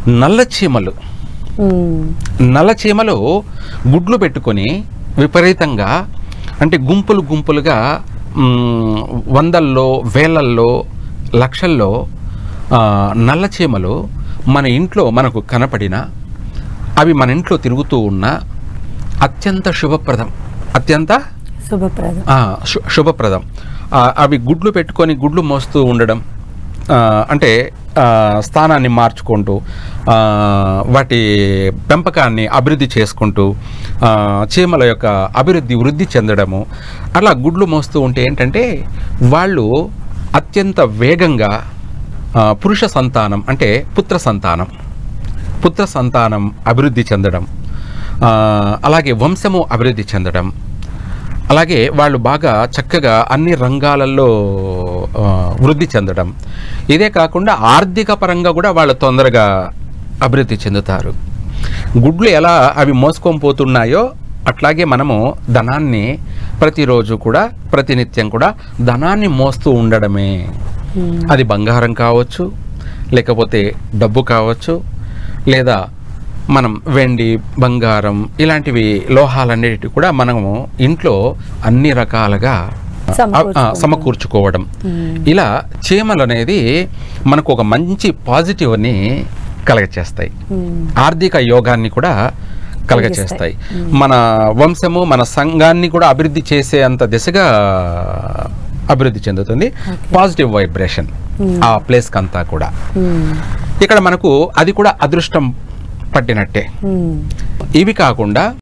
నల్ల చీమలు గుడ్లు పెట్టుకొని విపరీతంగా, అంటే గుంపులు గుంపులుగా, వందల్లో వేలల్లో లక్షల్లో నల్ల చీమలు మన ఇంట్లో మనకు కనపడిన, అవి మన ఇంట్లో తిరుగుతూ ఉన్న అత్యంత శుభప్రదం. అవి గుడ్లు పెట్టుకొని గుడ్లు మోస్తూ ఉండడం, అంటే స్థానాన్ని మార్చుకుంటూ వాటి పెంపకాన్ని అభివృద్ధి చేసుకుంటూ చీమల యొక్క వృద్ధి చెందడము, అలా గుడ్లు మోస్తూ ఉంటే ఏంటంటే వాళ్ళు అత్యంత వేగంగా పురుష సంతానం, అంటే పుత్ర సంతానం అభివృద్ధి చెందడం, అలాగే వంశము అభివృద్ధి చెందడం, అలాగే వాళ్ళు బాగా చక్కగా అన్ని రంగాలలో వృద్ధి చెందడం. ఇదే కాకుండా ఆర్థిక పరంగా కూడా వాళ్ళు తొందరగా అభివృద్ధి చెందుతారు. గుడ్లు ఎలా అవి మోసుకొని పోతున్నాయో అట్లాగే మనము ధనాన్ని ప్రతిరోజు కూడా, ప్రతినిత్యం కూడా ధనాన్ని మోస్తూ ఉండడమే. అది బంగారం కావచ్చు, లేకపోతే డబ్బు కావచ్చు, లేదా మనం వెండి, బంగారం ఇలాంటివి లోహాలన్నిటి కూడా మనము ఇంట్లో అన్ని రకాలుగా సమకూర్చుకోవడం. ఇలా చీమలు అనేది మనకు ఒక మంచి పాజిటివ్ని కలగచేస్తాయి, ఆర్థిక యోగాన్ని కూడా కలగచేస్తాయి, మన వంశము మన సంఘాన్ని కూడా అభివృద్ధి చేసే అంత దిశగా అభివృద్ధి చెందుతుంది. పాజిటివ్ వైబ్రేషన్ ఆ ప్లేస్కి అంతా కూడా. ఇక్కడ మనకు అది కూడా అదృష్టం పట్టినట్టే. ఇవి కాకుండా